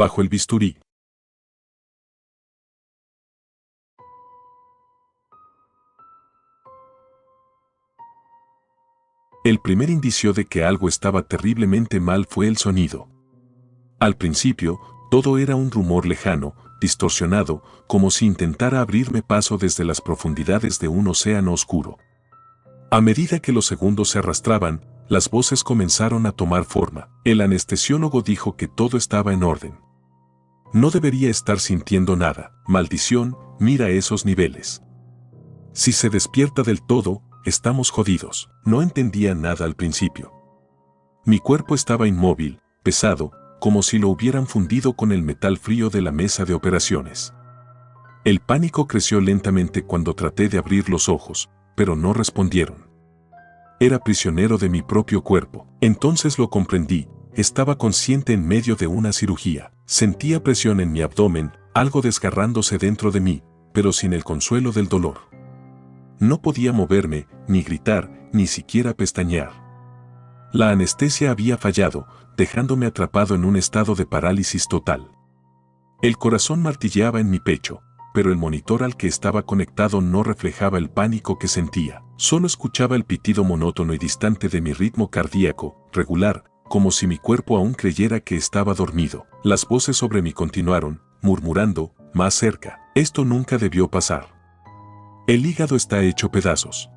bajo el bisturí. El primer indicio de que algo estaba terriblemente mal fue el sonido. Al principio, todo era un rumor lejano, distorsionado, como si intentara abrirme paso desde las profundidades de un océano oscuro. A medida que los segundos se arrastraban, las voces comenzaron a tomar forma. El anestesiólogo dijo que todo estaba en orden. No debería estar sintiendo nada. Maldición, mira esos niveles. Si se despierta del todo, estamos jodidos. No entendía nada al principio. Mi cuerpo estaba inmóvil, pesado, como si lo hubieran fundido con el metal frío de la mesa de operaciones. El pánico creció lentamente cuando traté de abrir los ojos, pero no respondieron. Era prisionero de mi propio cuerpo. Entonces lo comprendí. Estaba consciente en medio de una cirugía. Sentía presión en mi abdomen, algo desgarrándose dentro de mí, pero sin el consuelo del dolor. No podía moverme, ni gritar, ni siquiera pestañear. La anestesia había fallado, dejándome atrapado en un estado de parálisis total. El corazón martilleaba en mi pecho, pero el monitor al que estaba conectado no reflejaba el pánico que sentía. Solo escuchaba el pitido monótono y distante de mi ritmo cardíaco, regular, como si mi cuerpo aún creyera que estaba dormido. Las voces sobre mí continuaron, murmurando, más cerca. Esto nunca debió pasar. El hígado está hecho pedazos.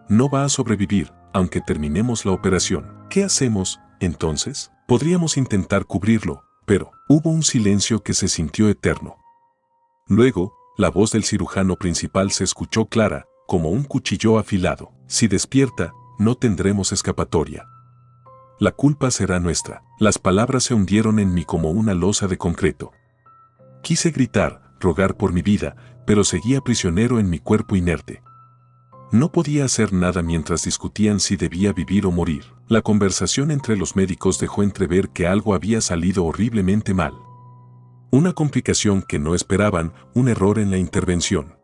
No va a sobrevivir, aunque terminemos la operación. ¿Qué hacemos, entonces? Podríamos intentar cubrirlo, pero hubo un silencio que se sintió eterno. Luego, la voz del cirujano principal se escuchó clara, como un cuchillo afilado. Si despierta, no tendremos escapatoria. La culpa será nuestra. Las palabras se hundieron en mí como una losa de concreto. Quise gritar, rogar por mi vida, pero seguía prisionero en mi cuerpo inerte. No podía hacer nada mientras discutían si debía vivir o morir. La conversación entre los médicos dejó entrever que algo había salido horriblemente mal. Una complicación que no esperaban, un error en la intervención.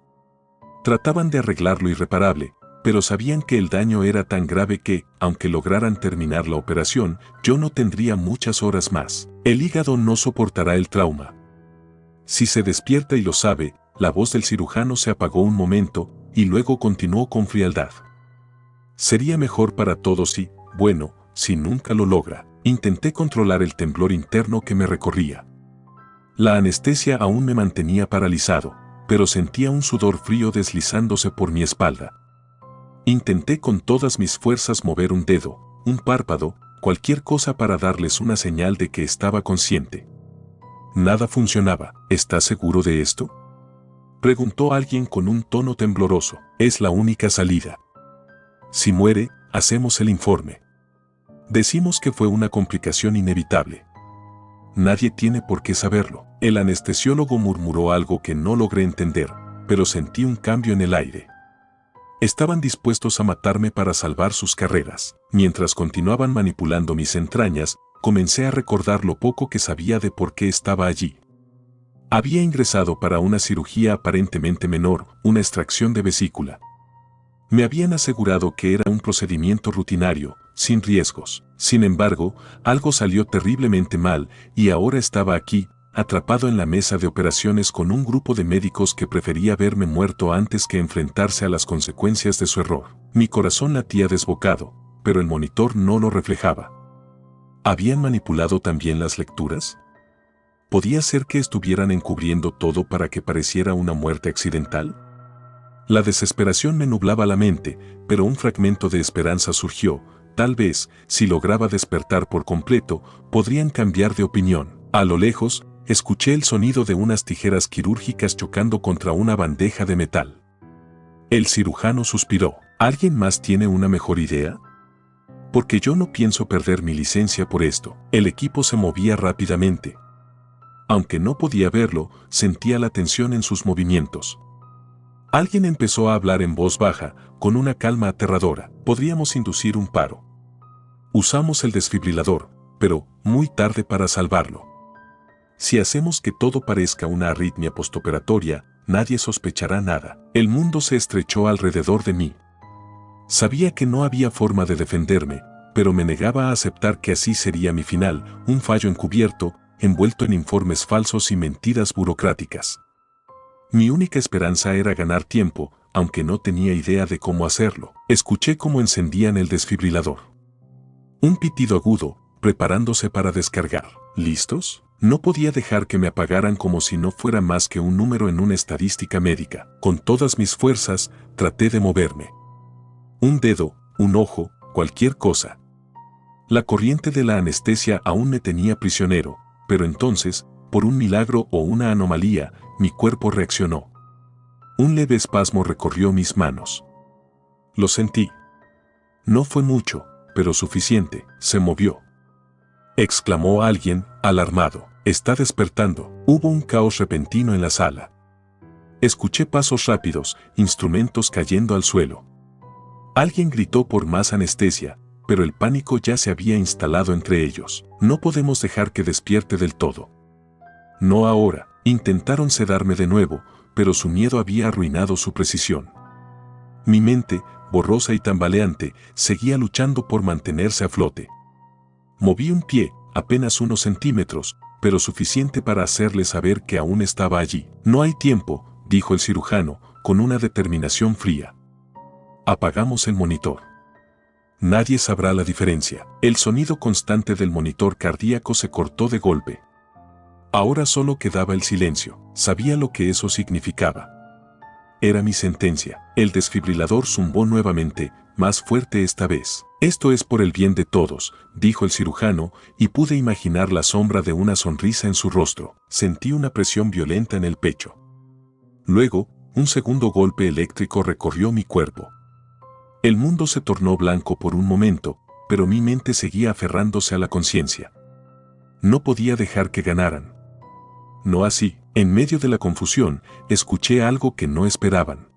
Trataban de arreglar lo irreparable, pero sabían que el daño era tan grave que, aunque lograran terminar la operación, yo no tendría muchas horas más. El hígado no soportará el trauma. Si se despierta y lo sabe, la voz del cirujano se apagó un momento, y luego continuó con frialdad. Sería mejor para todos si, bueno, si nunca lo logra. Intenté controlar el temblor interno que me recorría. La anestesia aún me mantenía paralizado, pero sentía un sudor frío deslizándose por mi espalda. Intenté con todas mis fuerzas mover un dedo, un párpado, cualquier cosa para darles una señal de que estaba consciente. Nada funcionaba. ¿Estás seguro de esto?, preguntó alguien con un tono tembloroso. Es la única salida. Si muere, hacemos el informe. Decimos que fue una complicación inevitable. Nadie tiene por qué saberlo. El anestesiólogo murmuró algo que no logré entender, pero sentí un cambio en el aire. Estaban dispuestos a matarme para salvar sus carreras. Mientras continuaban manipulando mis entrañas, comencé a recordar lo poco que sabía de por qué estaba allí. Había ingresado para una cirugía aparentemente menor, una extracción de vesícula. Me habían asegurado que era un procedimiento rutinario, sin riesgos. Sin embargo, algo salió terriblemente mal y ahora estaba aquí, atrapado en la mesa de operaciones con un grupo de médicos que prefería verme muerto antes que enfrentarse a las consecuencias de su error. Mi corazón latía desbocado, pero el monitor no lo reflejaba. ¿Habían manipulado también las lecturas? ¿Podía ser que estuvieran encubriendo todo para que pareciera una muerte accidental? La desesperación me nublaba la mente, pero un fragmento de esperanza surgió. Tal vez, si lograba despertar por completo, podrían cambiar de opinión. A lo lejos, escuché el sonido de unas tijeras quirúrgicas chocando contra una bandeja de metal. El cirujano suspiró. ¿Alguien más tiene una mejor idea? Porque yo no pienso perder mi licencia por esto. El equipo se movía rápidamente. Aunque no podía verlo, sentía la tensión en sus movimientos. Alguien empezó a hablar en voz baja, con una calma aterradora. Podríamos inducir un paro. Usamos el desfibrilador, pero muy tarde para salvarlo. Si hacemos que todo parezca una arritmia postoperatoria, nadie sospechará nada. El mundo se estrechó alrededor de mí. Sabía que no había forma de defenderme, pero me negaba a aceptar que así sería mi final, un fallo encubierto, envuelto en informes falsos y mentiras burocráticas. Mi única esperanza era ganar tiempo, aunque no tenía idea de cómo hacerlo. Escuché cómo encendían el desfibrilador. Un pitido agudo, preparándose para descargar. ¿Listos? No podía dejar que me apagaran como si no fuera más que un número en una estadística médica. Con todas mis fuerzas, traté de moverme. Un dedo, un ojo, cualquier cosa. La corriente de la anestesia aún me tenía prisionero, pero entonces, por un milagro o una anomalía, mi cuerpo reaccionó. Un leve espasmo recorrió mis manos. Lo sentí. No fue mucho, pero suficiente. Se movió. Exclamó alguien, alarmado. Está despertando. Hubo un caos repentino en la sala. Escuché pasos rápidos, instrumentos cayendo al suelo. Alguien gritó por más anestesia, pero el pánico ya se había instalado entre ellos. No podemos dejar que despierte del todo. No ahora. Intentaron sedarme de nuevo, pero su miedo había arruinado su precisión. Mi mente, borrosa y tambaleante, seguía luchando por mantenerse a flote. Moví un pie, apenas unos centímetros, pero suficiente para hacerle saber que aún estaba allí. No hay tiempo, dijo el cirujano, con una determinación fría. Apagamos el monitor. Nadie sabrá la diferencia. El sonido constante del monitor cardíaco se cortó de golpe. Ahora solo quedaba el silencio. Sabía lo que eso significaba. Era mi sentencia. El desfibrilador zumbó nuevamente, más fuerte esta vez. Esto es por el bien de todos, dijo el cirujano, y pude imaginar la sombra de una sonrisa en su rostro. Sentí una presión violenta en el pecho. Luego, un segundo golpe eléctrico recorrió mi cuerpo. El mundo se tornó blanco por un momento, pero mi mente seguía aferrándose a la conciencia. No podía dejar que ganaran. No así. En medio de la confusión, escuché algo que no esperaban.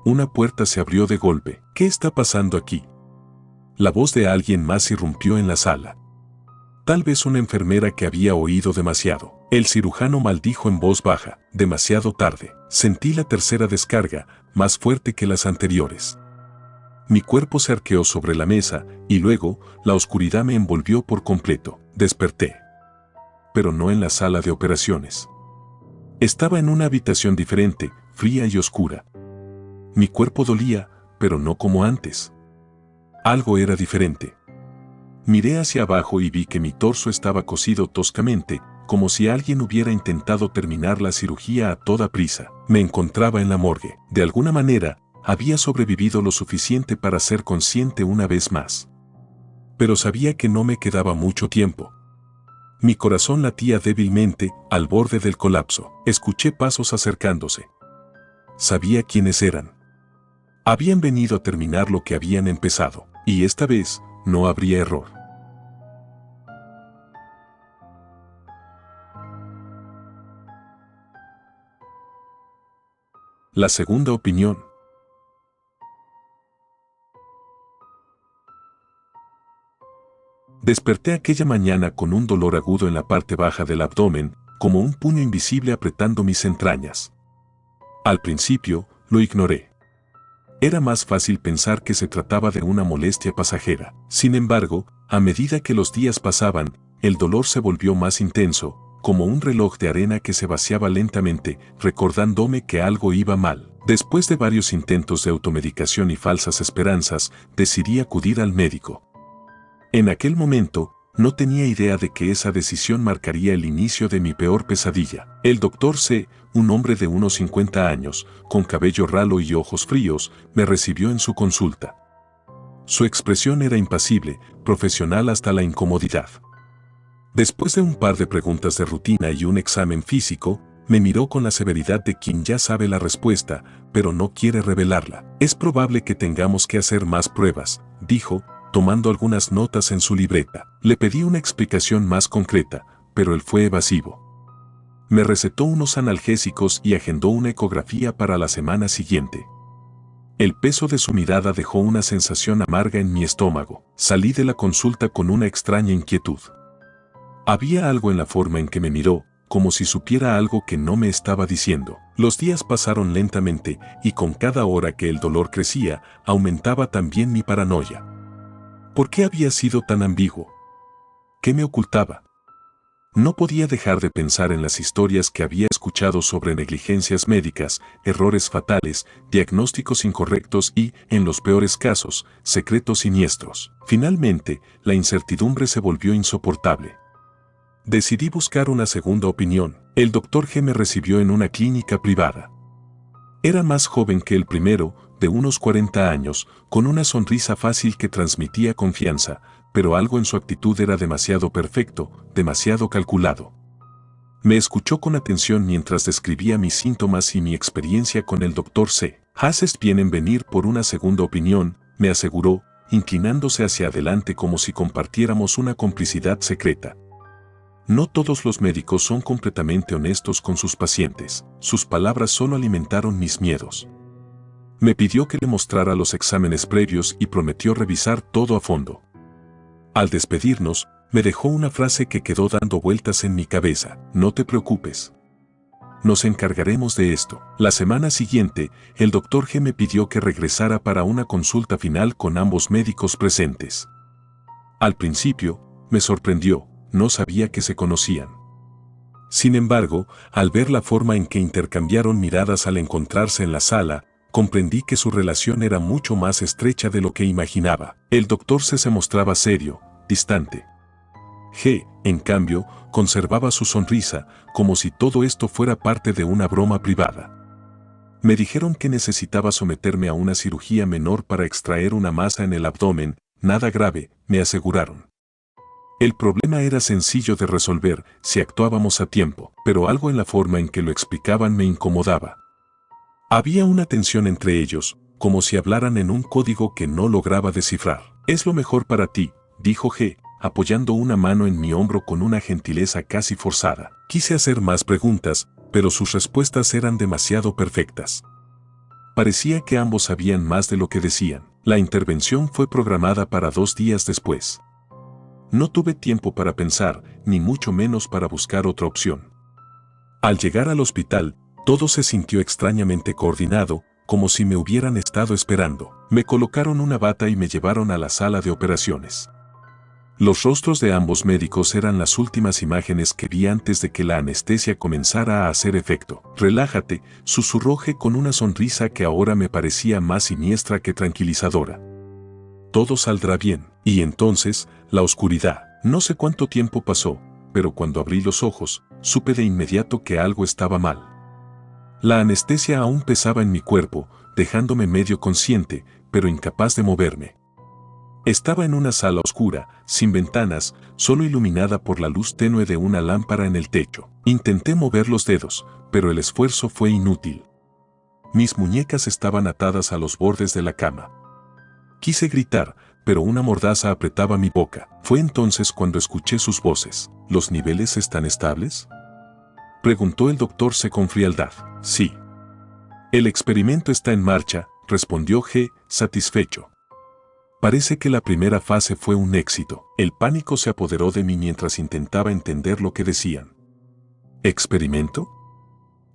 Una puerta se abrió de golpe. ¿Qué está pasando aquí? La voz de alguien más irrumpió en la sala. Tal vez una enfermera que había oído demasiado. El cirujano maldijo en voz baja. Demasiado tarde. Sentí la tercera descarga, más fuerte que las anteriores. Mi cuerpo se arqueó sobre la mesa, y luego, la oscuridad me envolvió por completo. Desperté. Pero no en la sala de operaciones. Estaba en una habitación diferente, fría y oscura. Mi cuerpo dolía, pero no como antes. Algo era diferente. Miré hacia abajo y vi que mi torso estaba cosido toscamente, como si alguien hubiera intentado terminar la cirugía a toda prisa. Me encontraba en la morgue. De alguna manera, había sobrevivido lo suficiente para ser consciente una vez más. Pero sabía que no me quedaba mucho tiempo. Mi corazón latía débilmente, al borde del colapso. Escuché pasos acercándose. Sabía quiénes eran. Habían venido a terminar lo que habían empezado, y esta vez no habría error. La segunda opinión. Desperté aquella mañana con un dolor agudo en la parte baja del abdomen, como un puño invisible apretando mis entrañas. Al principio, lo ignoré. Era más fácil pensar que se trataba de una molestia pasajera. Sin embargo, a medida que los días pasaban, el dolor se volvió más intenso, como un reloj de arena que se vaciaba lentamente, recordándome que algo iba mal. Después de varios intentos de automedicación y falsas esperanzas, decidí acudir al médico. En aquel momento, no tenía idea de que esa decisión marcaría el inicio de mi peor pesadilla. El doctor C., un hombre de unos 50 años, con cabello ralo y ojos fríos, me recibió en su consulta. Su expresión era impasible, profesional hasta la incomodidad. Después de un par de preguntas de rutina y un examen físico, me miró con la severidad de quien ya sabe la respuesta, pero no quiere revelarla. Es probable que tengamos que hacer más pruebas, dijo, tomando algunas notas en su libreta. Le pedí una explicación más concreta, pero él fue evasivo. Me recetó unos analgésicos y agendó una ecografía para la semana siguiente. El peso de su mirada dejó una sensación amarga en mi estómago. Salí de la consulta con una extraña inquietud. Había algo en la forma en que me miró, como si supiera algo que no me estaba diciendo. Los días pasaron lentamente, y con cada hora que el dolor crecía, aumentaba también mi paranoia. ¿Por qué había sido tan ambiguo? ¿Qué me ocultaba? No podía dejar de pensar en las historias que había escuchado sobre negligencias médicas, errores fatales, diagnósticos incorrectos y, en los peores casos, secretos siniestros. Finalmente, la incertidumbre se volvió insoportable. Decidí buscar una segunda opinión. El doctor G me recibió en una clínica privada. Era más joven que el primero, de unos 40 años, con una sonrisa fácil que transmitía confianza, pero algo en su actitud era demasiado perfecto, demasiado calculado. Me escuchó con atención mientras describía mis síntomas y mi experiencia con el doctor C. Haces bien en venir por una segunda opinión, me aseguró, inclinándose hacia adelante como si compartiéramos una complicidad secreta. No todos los médicos son completamente honestos con sus pacientes. Sus palabras solo alimentaron mis miedos. Me pidió que le mostrara los exámenes previos y prometió revisar todo a fondo. Al despedirnos, me dejó una frase que quedó dando vueltas en mi cabeza. No te preocupes. Nos encargaremos de esto. La semana siguiente, el doctor G me pidió que regresara para una consulta final con ambos médicos presentes. Al principio, me sorprendió. No sabía que se conocían. Sin embargo, al ver la forma en que intercambiaron miradas al encontrarse en la sala, comprendí que su relación era mucho más estrecha de lo que imaginaba. El doctor C se mostraba serio, distante. G, en cambio, conservaba su sonrisa, como si todo esto fuera parte de una broma privada. Me dijeron que necesitaba someterme a una cirugía menor para extraer una masa en el abdomen, nada grave, me aseguraron. El problema era sencillo de resolver si actuábamos a tiempo, pero algo en la forma en que lo explicaban me incomodaba. Había una tensión entre ellos, como si hablaran en un código que no lograba descifrar. Es lo mejor para ti, dijo G, apoyando una mano en mi hombro con una gentileza casi forzada. Quise hacer más preguntas, pero sus respuestas eran demasiado perfectas. Parecía que ambos sabían más de lo que decían. La intervención fue programada para 2 días después. No tuve tiempo para pensar, ni mucho menos para buscar otra opción. Al llegar al hospital, todo se sintió extrañamente coordinado, como si me hubieran estado esperando. Me colocaron una bata y me llevaron a la sala de operaciones. Los rostros de ambos médicos eran las últimas imágenes que vi antes de que la anestesia comenzara a hacer efecto. Relájate, susurró G con una sonrisa que ahora me parecía más siniestra que tranquilizadora. Todo saldrá bien. Y entonces, la oscuridad. No sé cuánto tiempo pasó, pero cuando abrí los ojos, supe de inmediato que algo estaba mal. La anestesia aún pesaba en mi cuerpo, dejándome medio consciente, pero incapaz de moverme. Estaba en una sala oscura, sin ventanas, solo iluminada por la luz tenue de una lámpara en el techo. Intenté mover los dedos, pero el esfuerzo fue inútil. Mis muñecas estaban atadas a los bordes de la cama. Quise gritar, pero una mordaza apretaba mi boca. Fue entonces cuando escuché sus voces. ¿Los niveles están estables?, preguntó el doctor C con frialdad. Sí. El experimento está en marcha, respondió G, satisfecho. Parece que la primera fase fue un éxito. El pánico se apoderó de mí mientras intentaba entender lo que decían. ¿Experimento?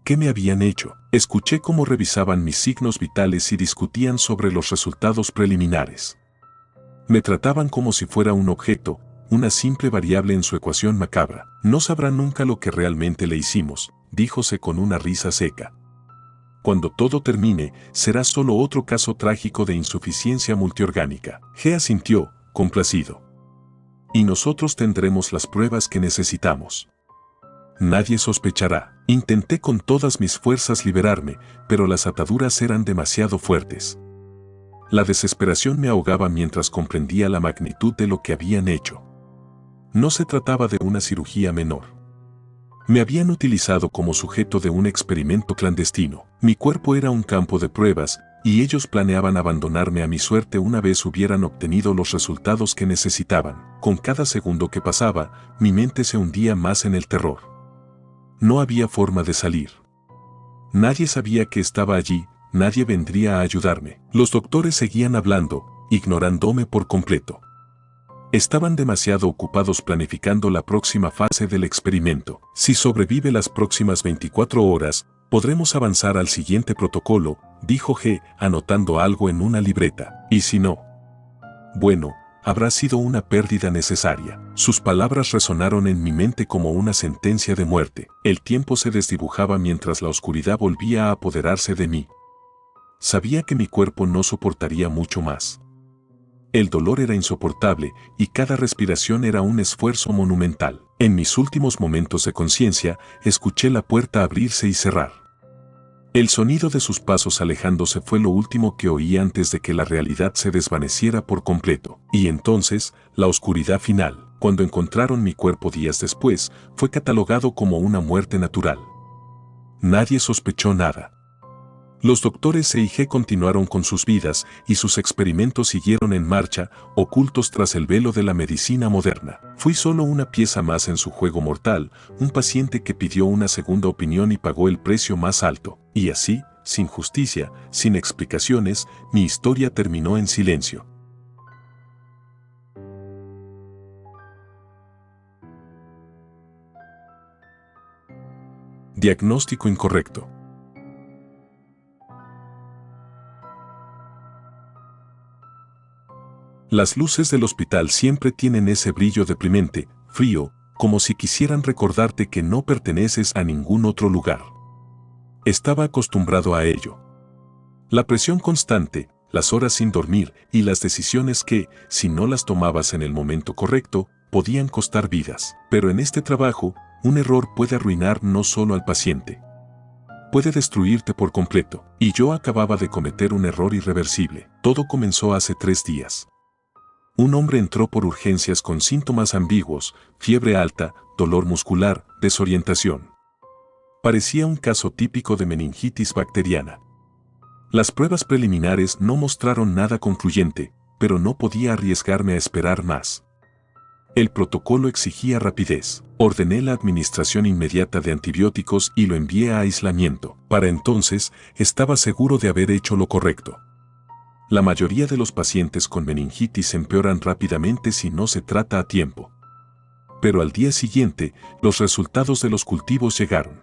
¿Qué me habían hecho? Escuché cómo revisaban mis signos vitales y discutían sobre los resultados preliminares. Me trataban como si fuera un objeto, una simple variable en su ecuación macabra. No sabrá nunca lo que realmente le hicimos, díjose con una risa seca. Cuando todo termine, será solo otro caso trágico de insuficiencia multiorgánica. G asintió, complacido. Y nosotros tendremos las pruebas que necesitamos. Nadie sospechará. Intenté con todas mis fuerzas liberarme, pero las ataduras eran demasiado fuertes. La desesperación me ahogaba mientras comprendía la magnitud de lo que habían hecho. No se trataba de una cirugía menor. Me habían utilizado como sujeto de un experimento clandestino. Mi cuerpo era un campo de pruebas, y ellos planeaban abandonarme a mi suerte una vez hubieran obtenido los resultados que necesitaban. Con cada segundo que pasaba, mi mente se hundía más en el terror. No había forma de salir. Nadie sabía que estaba allí, nadie vendría a ayudarme. Los doctores seguían hablando, ignorándome por completo. Estaban demasiado ocupados planificando la próxima fase del experimento. Si sobrevive las próximas 24 horas, podremos avanzar al siguiente protocolo, dijo G, anotando algo en una libreta. ¿Y si no? Bueno, habrá sido una pérdida necesaria. Sus palabras resonaron en mi mente como una sentencia de muerte. El tiempo se desdibujaba mientras la oscuridad volvía a apoderarse de mí. Sabía que mi cuerpo no soportaría mucho más. El dolor era insoportable y cada respiración era un esfuerzo monumental. En mis últimos momentos de conciencia, escuché la puerta abrirse y cerrar. El sonido de sus pasos alejándose fue lo último que oí antes de que la realidad se desvaneciera por completo. Y entonces, la oscuridad final, cuando encontraron mi cuerpo días después, fue catalogado como una muerte natural. Nadie sospechó nada. Los doctores CIG continuaron con sus vidas y sus experimentos siguieron en marcha, ocultos tras el velo de la medicina moderna. Fui solo una pieza más en su juego mortal, un paciente que pidió una segunda opinión y pagó el precio más alto. Y así, sin justicia, sin explicaciones, mi historia terminó en silencio. Diagnóstico incorrecto. Las luces del hospital siempre tienen ese brillo deprimente, frío, como si quisieran recordarte que no perteneces a ningún otro lugar. Estaba acostumbrado a ello. La presión constante, las horas sin dormir y las decisiones que, si no las tomabas en el momento correcto, podían costar vidas. Pero en este trabajo, un error puede arruinar no solo al paciente. Puede destruirte por completo. Y yo acababa de cometer un error irreversible. Todo comenzó hace 3 días. Un hombre entró por urgencias con síntomas ambiguos, fiebre alta, dolor muscular, desorientación. Parecía un caso típico de meningitis bacteriana. Las pruebas preliminares no mostraron nada concluyente, pero no podía arriesgarme a esperar más. El protocolo exigía rapidez. Ordené la administración inmediata de antibióticos y lo envié a aislamiento. Para entonces, estaba seguro de haber hecho lo correcto. La mayoría de los pacientes con meningitis empeoran rápidamente si no se trata a tiempo. Pero al día siguiente, los resultados de los cultivos llegaron.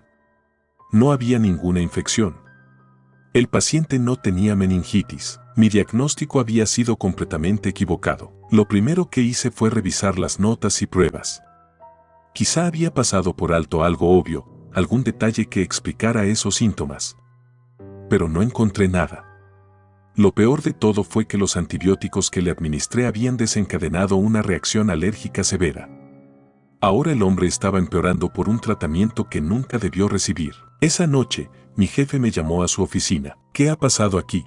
No había ninguna infección. El paciente no tenía meningitis. Mi diagnóstico había sido completamente equivocado. Lo primero que hice fue revisar las notas y pruebas. Quizá había pasado por alto algo obvio, algún detalle que explicara esos síntomas. Pero no encontré nada. Lo peor de todo fue que los antibióticos que le administré habían desencadenado una reacción alérgica severa. Ahora el hombre estaba empeorando por un tratamiento que nunca debió recibir. Esa noche, mi jefe me llamó a su oficina. ¿Qué ha pasado aquí?,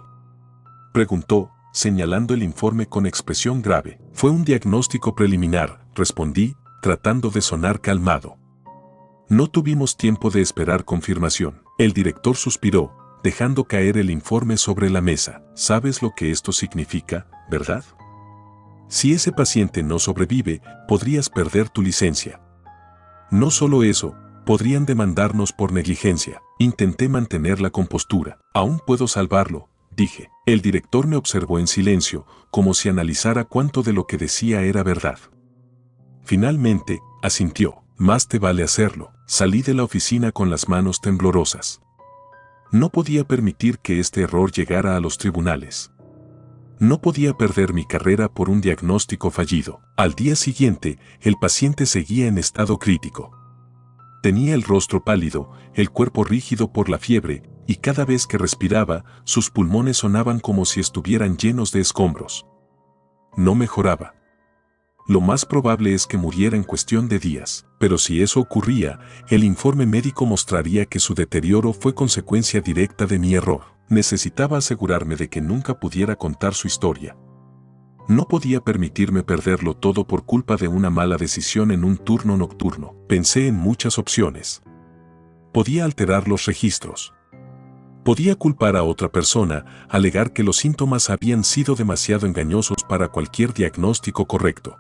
preguntó, señalando el informe con expresión grave. Fue un diagnóstico preliminar, respondí, tratando de sonar calmado. No tuvimos tiempo de esperar confirmación. El director suspiró, dejando caer el informe sobre la mesa. ¿Sabes lo que esto significa, verdad? Si ese paciente no sobrevive, podrías perder tu licencia. No solo eso, podrían demandarnos por negligencia. Intenté mantener la compostura. Aún puedo salvarlo, dije. El director me observó en silencio, como si analizara cuánto de lo que decía era verdad. Finalmente, asintió. Más te vale hacerlo. Salí de la oficina con las manos temblorosas. No podía permitir que este error llegara a los tribunales. No podía perder mi carrera por un diagnóstico fallido. Al día siguiente, el paciente seguía en estado crítico. Tenía el rostro pálido, el cuerpo rígido por la fiebre, y cada vez que respiraba, sus pulmones sonaban como si estuvieran llenos de escombros. No mejoraba. Lo más probable es que muriera en cuestión de días, pero si eso ocurría, el informe médico mostraría que su deterioro fue consecuencia directa de mi error. Necesitaba asegurarme de que nunca pudiera contar su historia. No podía permitirme perderlo todo por culpa de una mala decisión en un turno nocturno. Pensé en muchas opciones. Podía alterar los registros. Podía culpar a otra persona, alegar que los síntomas habían sido demasiado engañosos para cualquier diagnóstico correcto.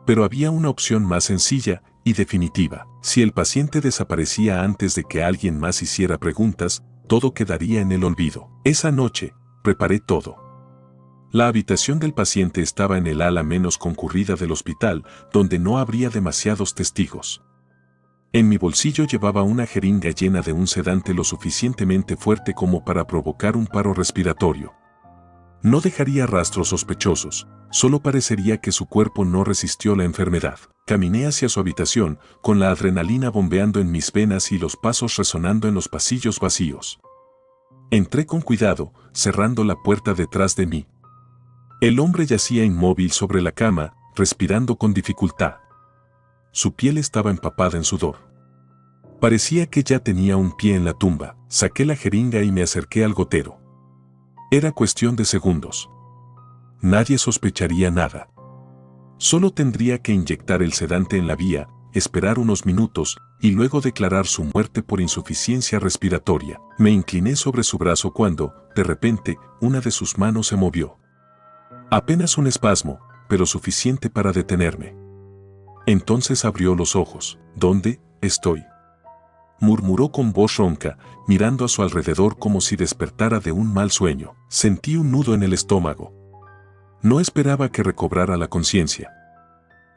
Pero había una opción más sencilla y definitiva. Si el paciente desaparecía antes de que alguien más hiciera preguntas, todo quedaría en el olvido. Esa noche, preparé todo. La habitación del paciente estaba en el ala menos concurrida del hospital, donde no habría demasiados testigos. En mi bolsillo llevaba una jeringa llena de un sedante lo suficientemente fuerte como para provocar un paro respiratorio. No dejaría rastros sospechosos, solo parecería que su cuerpo no resistió la enfermedad. Caminé hacia su habitación, con la adrenalina bombeando en mis venas y los pasos resonando en los pasillos vacíos. Entré con cuidado, cerrando la puerta detrás de mí. El hombre yacía inmóvil sobre la cama, respirando con dificultad. Su piel estaba empapada en sudor. Parecía que ya tenía un pie en la tumba. Saqué la jeringa y me acerqué al gotero. Era cuestión de segundos. Nadie sospecharía nada. Solo tendría que inyectar el sedante en la vía, esperar unos minutos y luego declarar su muerte por insuficiencia respiratoria. Me incliné sobre su brazo cuando, de repente, una de sus manos se movió. Apenas un espasmo, pero suficiente para detenerme. Entonces abrió los ojos. ¿Dónde estoy?, murmuró con voz ronca, mirando a su alrededor como si despertara de un mal sueño. Sentí un nudo en el estómago. No esperaba que recobrara la conciencia.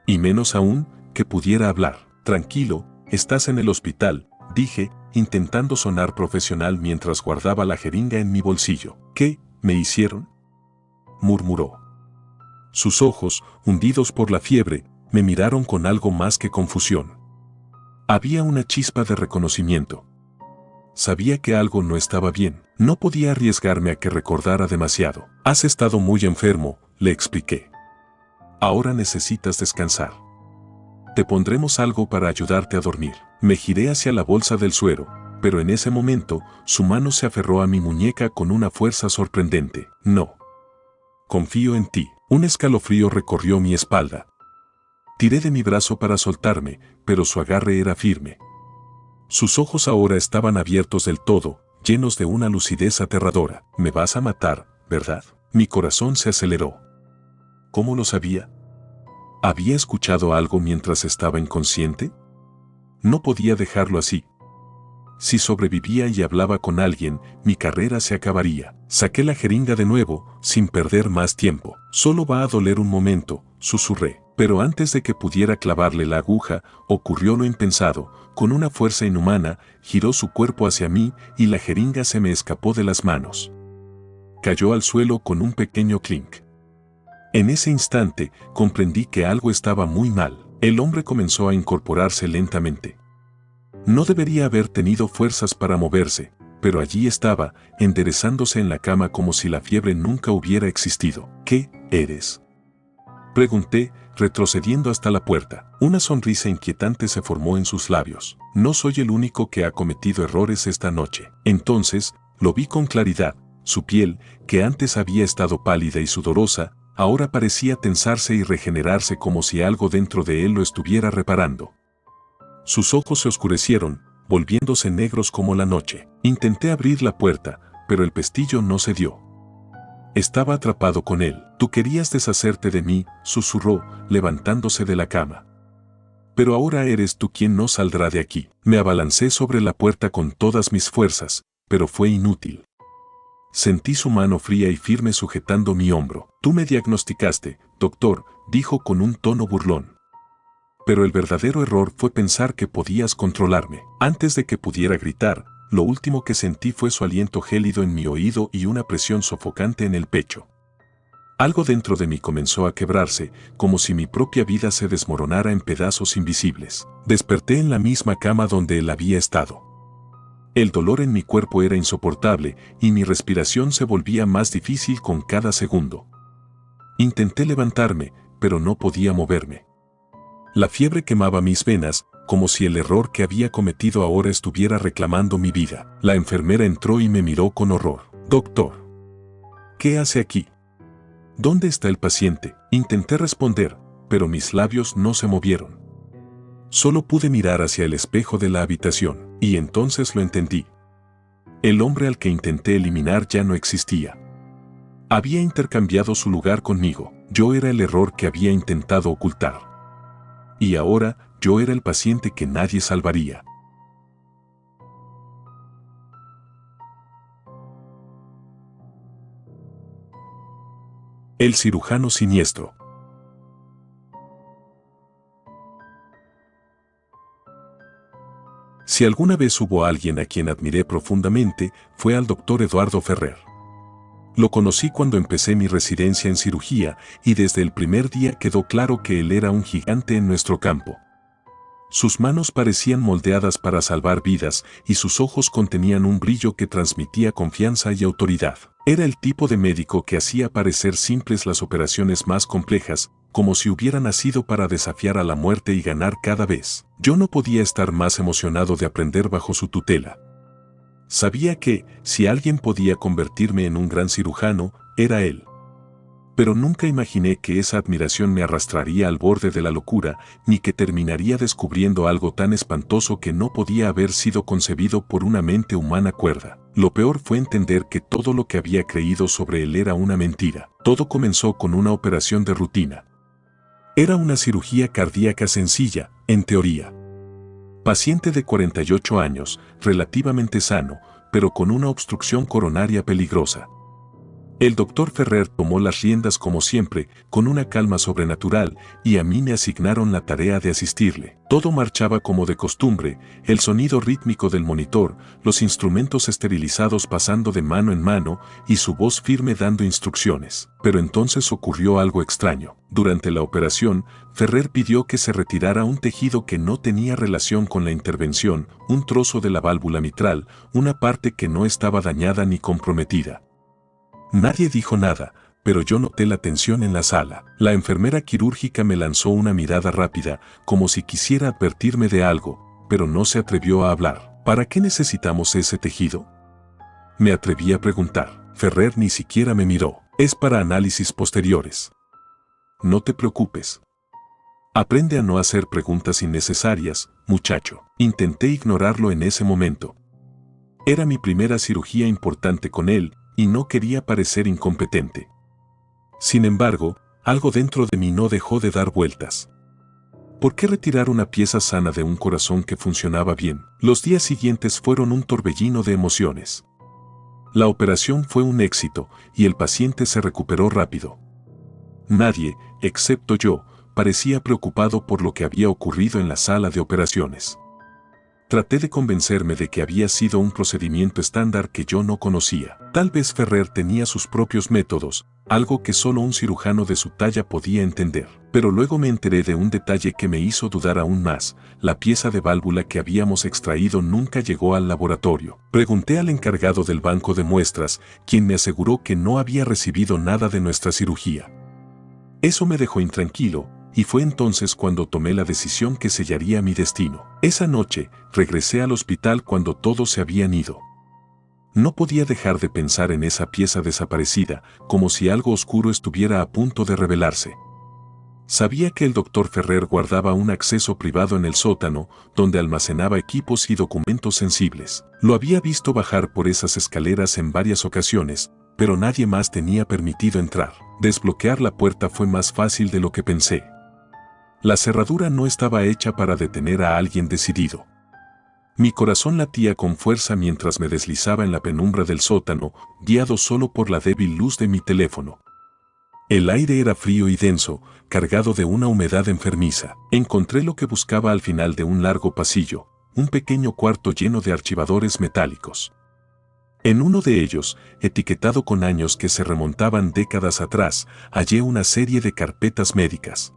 Y menos aún, que pudiera hablar. Tranquilo, estás en el hospital, dije, intentando sonar profesional mientras guardaba la jeringa en mi bolsillo. ¿Qué me hicieron?, murmuró. Sus ojos, hundidos por la fiebre, me miraron con algo más que confusión. Había una chispa de reconocimiento. Sabía que algo no estaba bien. No podía arriesgarme a que recordara demasiado. Has estado muy enfermo, le expliqué. Ahora necesitas descansar. Te pondremos algo para ayudarte a dormir. Me giré hacia la bolsa del suero, pero en ese momento, su mano se aferró a mi muñeca con una fuerza sorprendente. No. Confío en ti. Un escalofrío recorrió mi espalda. Tiré de mi brazo para soltarme, pero su agarre era firme. Sus ojos ahora estaban abiertos del todo, llenos de una lucidez aterradora. Me vas a matar, ¿verdad? Mi corazón se aceleró. ¿Cómo lo sabía? ¿Había escuchado algo mientras estaba inconsciente? No podía dejarlo así. Si sobrevivía y hablaba con alguien, mi carrera se acabaría. Saqué la jeringa de nuevo, sin perder más tiempo. Solo va a doler un momento, susurré. Pero antes de que pudiera clavarle la aguja, ocurrió lo impensado. Con una fuerza inhumana, giró su cuerpo hacia mí y la jeringa se me escapó de las manos. Cayó al suelo con un pequeño clink. En ese instante, comprendí que algo estaba muy mal. El hombre comenzó a incorporarse lentamente. No debería haber tenido fuerzas para moverse, pero allí estaba, enderezándose en la cama como si la fiebre nunca hubiera existido. ¿Qué eres?, pregunté, retrocediendo hasta la puerta. Una sonrisa inquietante se formó en sus labios. No soy el único que ha cometido errores esta noche. Entonces, lo vi con claridad. Su piel, que antes había estado pálida y sudorosa, ahora parecía tensarse y regenerarse como si algo dentro de él lo estuviera reparando. Sus ojos se oscurecieron, volviéndose negros como la noche. Intenté abrir la puerta, pero el pestillo no cedió. Estaba atrapado con él. Tú querías deshacerte de mí, susurró, levantándose de la cama. Pero ahora eres tú quien no saldrá de aquí. Me abalancé sobre la puerta con todas mis fuerzas, pero fue inútil. Sentí su mano fría y firme sujetando mi hombro. Tú me diagnosticaste, doctor, dijo con un tono burlón. Pero el verdadero error fue pensar que podías controlarme. Antes de que pudiera gritar, lo último que sentí fue su aliento gélido en mi oído y una presión sofocante en el pecho. Algo dentro de mí comenzó a quebrarse, como si mi propia vida se desmoronara en pedazos invisibles. Desperté en la misma cama donde él había estado. El dolor en mi cuerpo era insoportable y mi respiración se volvía más difícil con cada segundo. Intenté levantarme, pero no podía moverme. La fiebre quemaba mis venas, como si el error que había cometido ahora estuviera reclamando mi vida. La enfermera entró y me miró con horror. Doctor, ¿qué hace aquí? ¿Dónde está el paciente? Intenté responder, pero mis labios no se movieron. Solo pude mirar hacia el espejo de la habitación, y entonces lo entendí. El hombre al que intenté eliminar ya no existía. Había intercambiado su lugar conmigo. Yo era el error que había intentado ocultar. Y ahora, yo era el paciente que nadie salvaría. El cirujano siniestro. Si alguna vez hubo alguien a quien admiré profundamente, fue al doctor Eduardo Ferrer. Lo conocí cuando empecé mi residencia en cirugía y desde el primer día quedó claro que él era un gigante en nuestro campo. Sus manos parecían moldeadas para salvar vidas y sus ojos contenían un brillo que transmitía confianza y autoridad. Era el tipo de médico que hacía parecer simples las operaciones más complejas, como si hubiera nacido para desafiar a la muerte y ganar cada vez. Yo no podía estar más emocionado de aprender bajo su tutela. Sabía que, si alguien podía convertirme en un gran cirujano, era él. Pero nunca imaginé que esa admiración me arrastraría al borde de la locura, ni que terminaría descubriendo algo tan espantoso que no podía haber sido concebido por una mente humana cuerda. Lo peor fue entender que todo lo que había creído sobre él era una mentira. Todo comenzó con una operación de rutina. Era una cirugía cardíaca sencilla, en teoría. Paciente de 48 años, relativamente sano, pero con una obstrucción coronaria peligrosa. El doctor Ferrer tomó las riendas como siempre, con una calma sobrenatural, y a mí me asignaron la tarea de asistirle. Todo marchaba como de costumbre, el sonido rítmico del monitor, los instrumentos esterilizados pasando de mano en mano, y su voz firme dando instrucciones. Pero entonces ocurrió algo extraño. Durante la operación, Ferrer pidió que se retirara un tejido que no tenía relación con la intervención, un trozo de la válvula mitral, una parte que no estaba dañada ni comprometida. Nadie dijo nada, pero yo noté la tensión en la sala. La enfermera quirúrgica me lanzó una mirada rápida, como si quisiera advertirme de algo, pero no se atrevió a hablar. ¿Para qué necesitamos ese tejido?, me atreví a preguntar. Ferrer ni siquiera me miró. Es para análisis posteriores. No te preocupes. Aprende a no hacer preguntas innecesarias, muchacho. Intenté ignorarlo en ese momento. Era mi primera cirugía importante con él, y no quería parecer incompetente. Sin embargo, algo dentro de mí no dejó de dar vueltas. ¿Por qué retirar una pieza sana de un corazón que funcionaba bien? Los días siguientes fueron un torbellino de emociones. La operación fue un éxito, y el paciente se recuperó rápido. Nadie, excepto yo, parecía preocupado por lo que había ocurrido en la sala de operaciones. Traté de convencerme de que había sido un procedimiento estándar que yo no conocía. Tal vez Ferrer tenía sus propios métodos, algo que solo un cirujano de su talla podía entender. Pero luego me enteré de un detalle que me hizo dudar aún más. La pieza de válvula que habíamos extraído nunca llegó al laboratorio. Pregunté al encargado del banco de muestras, quien me aseguró que no había recibido nada de nuestra cirugía. Eso me dejó intranquilo, y fue entonces cuando tomé la decisión que sellaría mi destino. Esa noche, regresé al hospital cuando todos se habían ido. No podía dejar de pensar en esa pieza desaparecida, como si algo oscuro estuviera a punto de revelarse. Sabía que el doctor Ferrer guardaba un acceso privado en el sótano, donde almacenaba equipos y documentos sensibles. Lo había visto bajar por esas escaleras en varias ocasiones, pero nadie más tenía permitido entrar. Desbloquear la puerta fue más fácil de lo que pensé. La cerradura no estaba hecha para detener a alguien decidido. Mi corazón latía con fuerza mientras me deslizaba en la penumbra del sótano, guiado solo por la débil luz de mi teléfono. El aire era frío y denso, cargado de una humedad enfermiza. Encontré lo que buscaba al final de un largo pasillo, un pequeño cuarto lleno de archivadores metálicos. En uno de ellos, etiquetado con años que se remontaban décadas atrás, hallé una serie de carpetas médicas.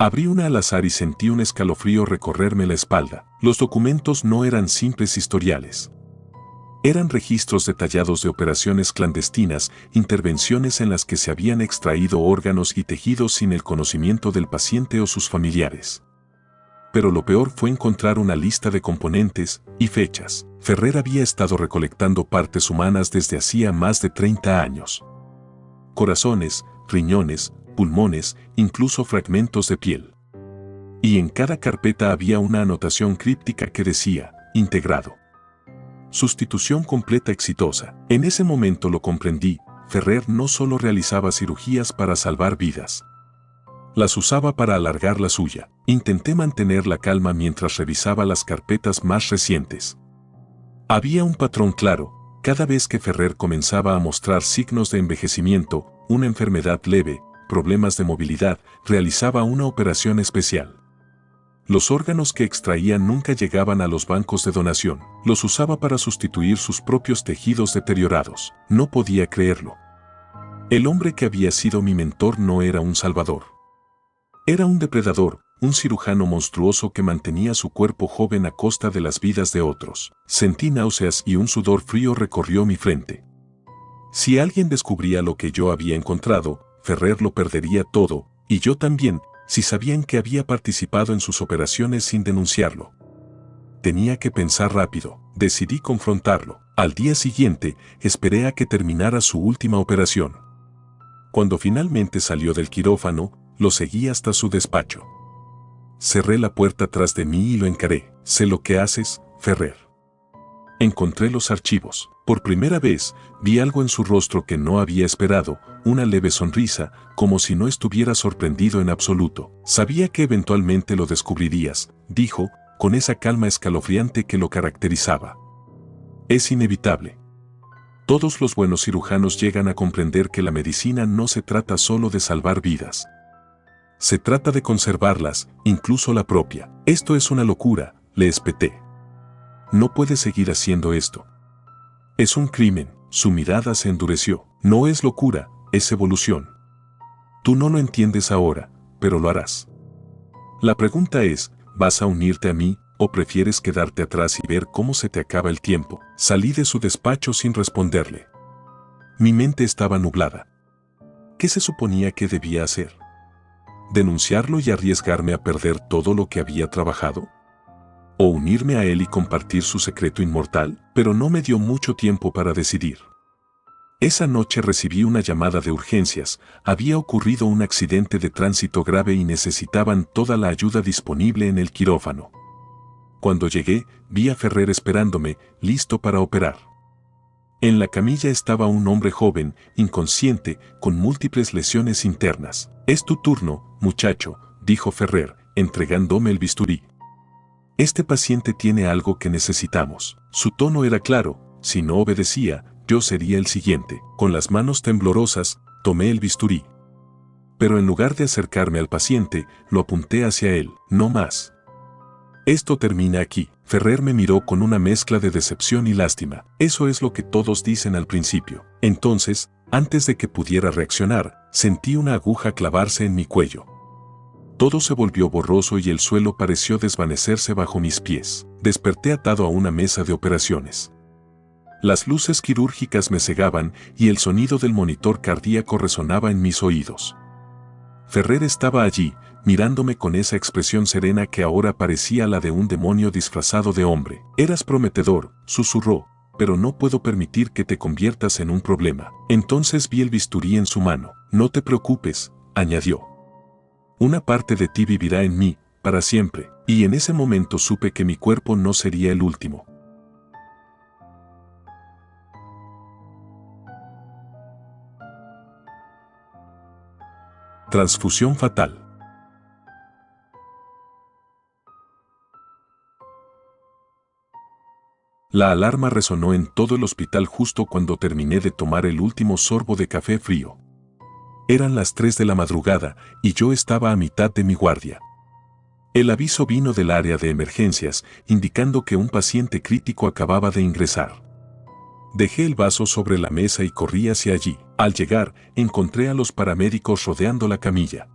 Abrí una al azar y sentí un escalofrío recorrerme la espalda. Los documentos no eran simples historiales. Eran registros detallados de operaciones clandestinas, intervenciones en las que se habían extraído órganos y tejidos sin el conocimiento del paciente o sus familiares. Pero lo peor fue encontrar una lista de componentes y fechas. Ferrer había estado recolectando partes humanas desde hacía más de 30 años. Corazones, riñones, pulmones, incluso fragmentos de piel. Y en cada carpeta había una anotación críptica que decía, integrado. Sustitución completa exitosa. En ese momento lo comprendí, Ferrer no solo realizaba cirugías para salvar vidas. Las usaba para alargar la suya. Intenté mantener la calma mientras revisaba las carpetas más recientes. Había un patrón claro, cada vez que Ferrer comenzaba a mostrar signos de envejecimiento, una enfermedad leve, problemas de movilidad, realizaba una operación especial. Los órganos que extraía nunca llegaban a los bancos de donación. Los usaba para sustituir sus propios tejidos deteriorados. No podía creerlo. El hombre que había sido mi mentor no era un salvador. Era un depredador, un cirujano monstruoso que mantenía su cuerpo joven a costa de las vidas de otros. Sentí náuseas y un sudor frío recorrió mi frente. Si alguien descubría lo que yo había encontrado, Ferrer lo perdería todo, y yo también, si sabían que había participado en sus operaciones sin denunciarlo. Tenía que pensar rápido. Decidí confrontarlo. Al día siguiente, esperé a que terminara su última operación. Cuando finalmente salió del quirófano, lo seguí hasta su despacho. Cerré la puerta tras de mí y lo encaré. Sé lo que haces, Ferrer. Encontré los archivos. Por primera vez, vi algo en su rostro que no había esperado, una leve sonrisa, como si no estuviera sorprendido en absoluto. Sabía que eventualmente lo descubrirías, dijo, con esa calma escalofriante que lo caracterizaba. Es inevitable. Todos los buenos cirujanos llegan a comprender que la medicina no se trata solo de salvar vidas. Se trata de conservarlas, incluso la propia. Esto es una locura, le espeté. No puedes seguir haciendo esto. Es un crimen. Su mirada se endureció. No es locura, es evolución. Tú no lo entiendes ahora, pero lo harás. La pregunta es, ¿vas a unirte a mí, o prefieres quedarte atrás y ver cómo se te acaba el tiempo? Salí de su despacho sin responderle. Mi mente estaba nublada. ¿Qué se suponía que debía hacer? ¿Denunciarlo y arriesgarme a perder todo lo que había trabajado? ¿O unirme a él y compartir su secreto inmortal? Pero no me dio mucho tiempo para decidir. Esa noche recibí una llamada de urgencias. Había ocurrido un accidente de tránsito grave y necesitaban toda la ayuda disponible en el quirófano. Cuando llegué, vi a Ferrer esperándome, listo para operar. En la camilla estaba un hombre joven, inconsciente, con múltiples lesiones internas. «Es tu turno, muchacho», dijo Ferrer, entregándome el bisturí. «Este paciente tiene algo que necesitamos». Su tono era claro, si no obedecía, yo sería el siguiente. Con las manos temblorosas, tomé el bisturí. Pero en lugar de acercarme al paciente, lo apunté hacia él. «No más. Esto termina aquí». Ferrer me miró con una mezcla de decepción y lástima. Eso es lo que todos dicen al principio. Entonces, antes de que pudiera reaccionar, sentí una aguja clavarse en mi cuello. Todo se volvió borroso y el suelo pareció desvanecerse bajo mis pies. Desperté atado a una mesa de operaciones. Las luces quirúrgicas me cegaban y el sonido del monitor cardíaco resonaba en mis oídos. Ferrer estaba allí, mirándome con esa expresión serena que ahora parecía la de un demonio disfrazado de hombre. «Eras prometedor», susurró, «pero no puedo permitir que te conviertas en un problema». Entonces vi el bisturí en su mano. «No te preocupes», añadió. «Una parte de ti vivirá en mí, para siempre». Y en ese momento supe que mi cuerpo no sería el último. Transfusión fatal. La alarma resonó en todo el hospital justo cuando terminé de tomar el último sorbo de café frío. Eran las 3 de la madrugada y yo estaba a mitad de mi guardia. El aviso vino del área de emergencias, indicando que un paciente crítico acababa de ingresar. Dejé el vaso sobre la mesa y corrí hacia allí. Al llegar, encontré a los paramédicos rodeando la camilla.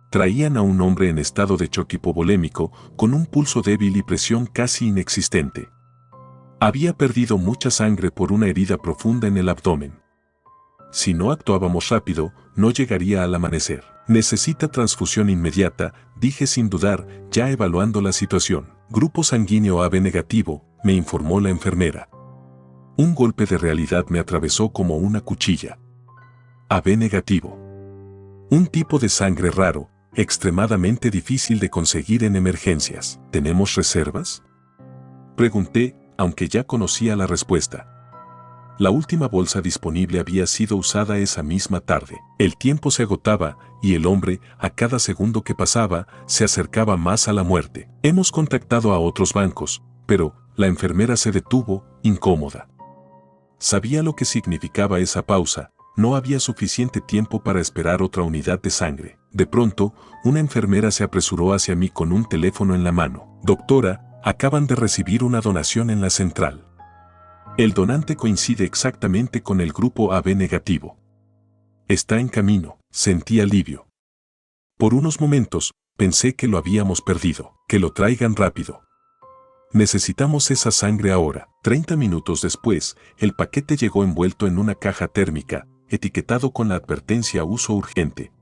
Traían a un hombre en estado de choque hipovolémico, con un pulso débil y presión casi inexistente. Había perdido mucha sangre por una herida profunda en el abdomen. Si no actuábamos rápido, no llegaría al amanecer. «Necesita transfusión inmediata», dije sin dudar, ya evaluando la situación. «Grupo sanguíneo AB negativo», me informó la enfermera. Un golpe de realidad me atravesó como una cuchilla. AB negativo. Un tipo de sangre raro, extremadamente difícil de conseguir en emergencias. ¿Tenemos reservas?, pregunté, aunque ya conocía la respuesta. La última bolsa disponible había sido usada esa misma tarde. El tiempo se agotaba y el hombre, a cada segundo que pasaba, se acercaba más a la muerte. Hemos contactado a otros bancos, pero la enfermera se detuvo, incómoda. Sabía lo que significaba esa pausa, no había suficiente tiempo para esperar otra unidad de sangre. De pronto, una enfermera se apresuró hacia mí con un teléfono en la mano. Doctora, acaban de recibir una donación en la central. El donante coincide exactamente con el grupo AB negativo. Está en camino. Sentí alivio. Por unos momentos, pensé que lo habíamos perdido. Que lo traigan rápido. Necesitamos esa sangre ahora. 30 minutos después, el paquete llegó envuelto en una caja térmica, etiquetado con la advertencia uso urgente.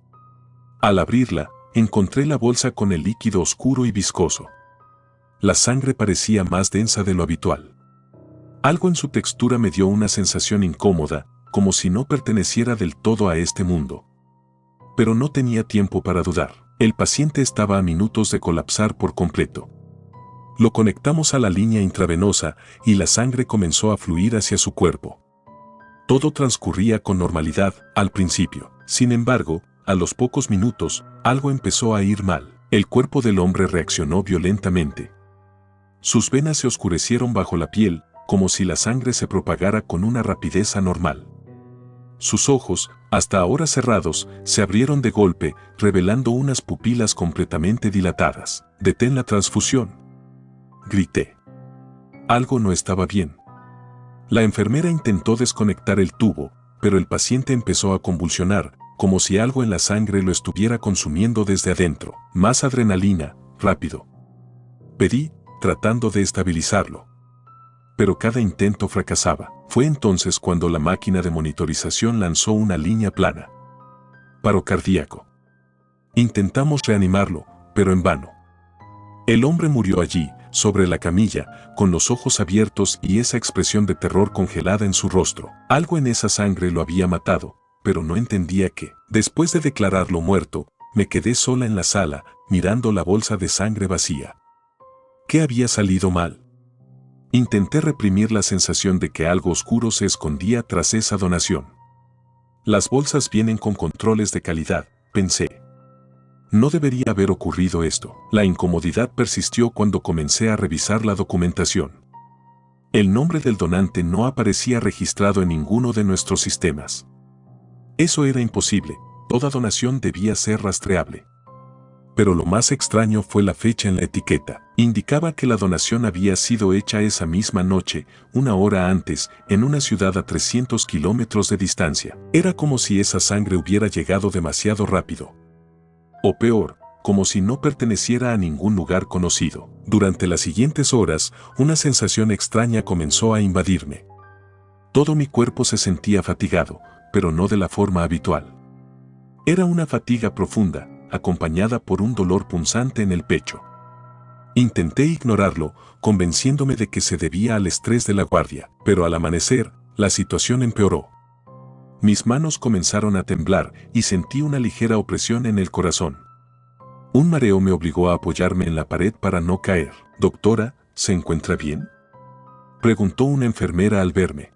Al abrirla, encontré la bolsa con el líquido oscuro y viscoso. La sangre parecía más densa de lo habitual. Algo en su textura me dio una sensación incómoda, como si no perteneciera del todo a este mundo. Pero no tenía tiempo para dudar. El paciente estaba a minutos de colapsar por completo. Lo conectamos a la línea intravenosa y la sangre comenzó a fluir hacia su cuerpo. Todo transcurría con normalidad al principio. Sin embargo, a los pocos minutos, algo empezó a ir mal. El cuerpo del hombre reaccionó violentamente. Sus venas se oscurecieron bajo la piel, como si la sangre se propagara con una rapidez anormal. Sus ojos, hasta ahora cerrados, se abrieron de golpe, revelando unas pupilas completamente dilatadas. «Detén la transfusión», grité. Algo no estaba bien. La enfermera intentó desconectar el tubo, pero el paciente empezó a convulsionar, como si algo en la sangre lo estuviera consumiendo desde adentro. «Más adrenalina, rápido», pedí, tratando de estabilizarlo. Pero cada intento fracasaba. Fue entonces cuando la máquina de monitorización lanzó una línea plana. Paro cardíaco. Intentamos reanimarlo, pero en vano. El hombre murió allí, sobre la camilla, con los ojos abiertos y esa expresión de terror congelada en su rostro. Algo en esa sangre lo había matado, pero no entendía qué. Después de declararlo muerto, me quedé sola en la sala, mirando la bolsa de sangre vacía. ¿Qué había salido mal? Intenté reprimir la sensación de que algo oscuro se escondía tras esa donación. Las bolsas vienen con controles de calidad, pensé. No debería haber ocurrido esto. La incomodidad persistió cuando comencé a revisar la documentación. El nombre del donante no aparecía registrado en ninguno de nuestros sistemas. Eso era imposible, toda donación debía ser rastreable. Pero lo más extraño fue la fecha en la etiqueta. Indicaba que la donación había sido hecha esa misma noche, una hora antes, en una ciudad a 300 kilómetros de distancia. Era como si esa sangre hubiera llegado demasiado rápido. O peor, como si no perteneciera a ningún lugar conocido. Durante las siguientes horas, una sensación extraña comenzó a invadirme. Todo mi cuerpo se sentía fatigado, pero no de la forma habitual. Era una fatiga profunda, acompañada por un dolor punzante en el pecho. Intenté ignorarlo, convenciéndome de que se debía al estrés de la guardia, pero al amanecer, la situación empeoró. Mis manos comenzaron a temblar y sentí una ligera opresión en el corazón. Un mareo me obligó a apoyarme en la pared para no caer. «Doctora, ¿se encuentra bien?», preguntó una enfermera al verme.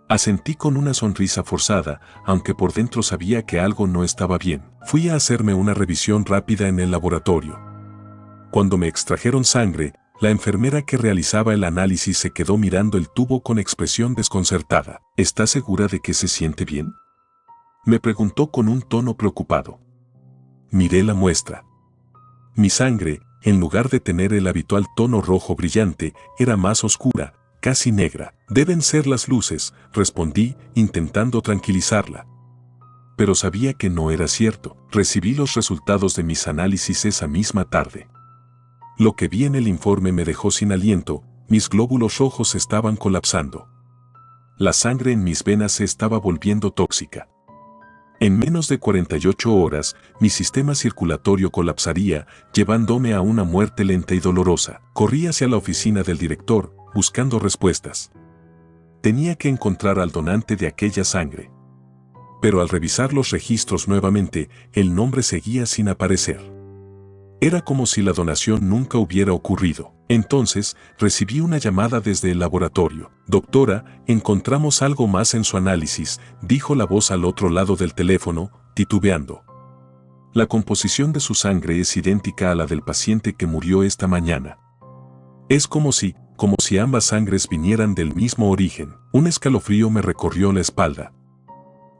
Asentí con una sonrisa forzada, aunque por dentro sabía que algo no estaba bien. Fui a hacerme una revisión rápida en el laboratorio. Cuando me extrajeron sangre, la enfermera que realizaba el análisis se quedó mirando el tubo con expresión desconcertada. «¿Está segura de que se siente bien?», me preguntó con un tono preocupado. Miré la muestra. Mi sangre, en lugar de tener el habitual tono rojo brillante, era más oscura, casi negra. «Deben ser las luces», respondí, intentando tranquilizarla. Pero sabía que no era cierto. Recibí los resultados de mis análisis esa misma tarde. Lo que vi en el informe me dejó sin aliento, mis glóbulos rojos estaban colapsando. La sangre en mis venas se estaba volviendo tóxica. En menos de 48 horas, mi sistema circulatorio colapsaría, llevándome a una muerte lenta y dolorosa. Corrí hacia la oficina del director, buscando respuestas. Tenía que encontrar al donante de aquella sangre. Pero al revisar los registros nuevamente, el nombre seguía sin aparecer. Era como si la donación nunca hubiera ocurrido. Entonces, recibí una llamada desde el laboratorio. «Doctora, encontramos algo más en su análisis», dijo la voz al otro lado del teléfono, titubeando. «La composición de su sangre es idéntica a la del paciente que murió esta mañana. Es como si ambas sangres vinieran del mismo origen». Un escalofrío me recorrió la espalda.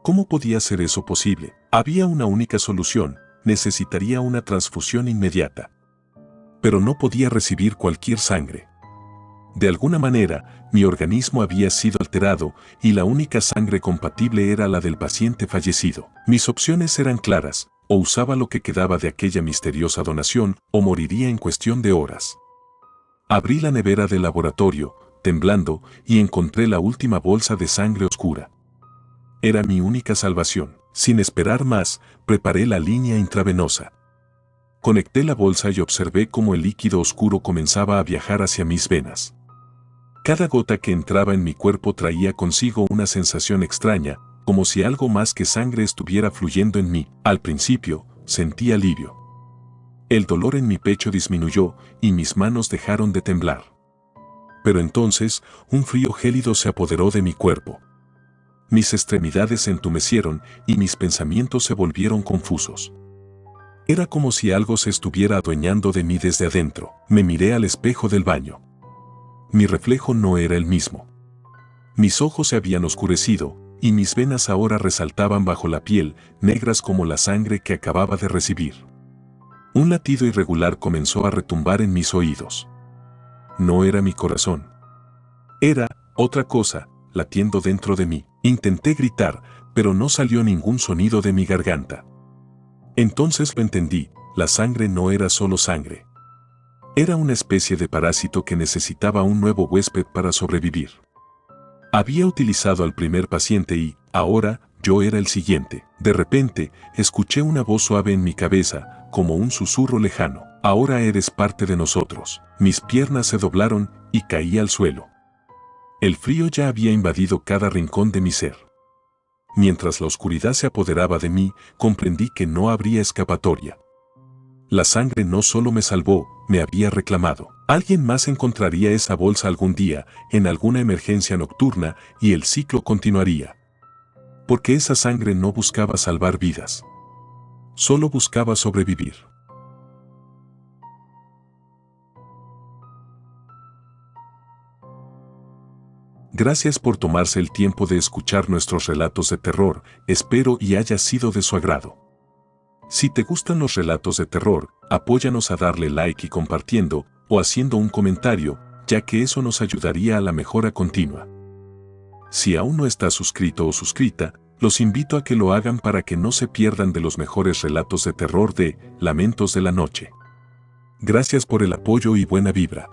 ¿Cómo podía ser eso posible? Había una única solución: necesitaría una transfusión inmediata. Pero no podía recibir cualquier sangre. De alguna manera, mi organismo había sido alterado y la única sangre compatible era la del paciente fallecido. Mis opciones eran claras: o usaba lo que quedaba de aquella misteriosa donación, o moriría en cuestión de horas. Abrí la nevera del laboratorio, temblando, y encontré la última bolsa de sangre oscura. Era mi única salvación. Sin esperar más, preparé la línea intravenosa. Conecté la bolsa y observé cómo el líquido oscuro comenzaba a viajar hacia mis venas. Cada gota que entraba en mi cuerpo traía consigo una sensación extraña, como si algo más que sangre estuviera fluyendo en mí. Al principio, sentí alivio. El dolor en mi pecho disminuyó y mis manos dejaron de temblar. Pero entonces, un frío gélido se apoderó de mi cuerpo. Mis extremidades se entumecieron y mis pensamientos se volvieron confusos. Era como si algo se estuviera adueñando de mí desde adentro. Me miré al espejo del baño. Mi reflejo no era el mismo. Mis ojos se habían oscurecido y mis venas ahora resaltaban bajo la piel, negras como la sangre que acababa de recibir. Un latido irregular comenzó a retumbar en mis oídos. No era mi corazón. Era otra cosa, latiendo dentro de mí. Intenté gritar, pero no salió ningún sonido de mi garganta. Entonces lo entendí: la sangre no era solo sangre. Era una especie de parásito que necesitaba un nuevo huésped para sobrevivir. Había utilizado al primer paciente y, ahora, yo era el siguiente. De repente, escuché una voz suave en mi cabeza, como un susurro lejano: ahora eres parte de nosotros. Mis piernas se doblaron y caí al suelo. El frío ya había invadido cada rincón de mi ser. Mientras la oscuridad se apoderaba de mí, comprendí que no habría escapatoria. La sangre no solo me salvó, me había reclamado. Alguien más encontraría esa bolsa algún día, en alguna emergencia nocturna, y el ciclo continuaría. Porque esa sangre no buscaba salvar vidas. Solo buscaba sobrevivir. Gracias por tomarse el tiempo de escuchar nuestros relatos de terror, espero y haya sido de su agrado. Si te gustan los relatos de terror, apóyanos a darle like y compartiendo, o haciendo un comentario, ya que eso nos ayudaría a la mejora continua. Si aún no estás suscrito o suscrita, los invito a que lo hagan para que no se pierdan de los mejores relatos de terror de Lamentos de la Noche. Gracias por el apoyo y buena vibra.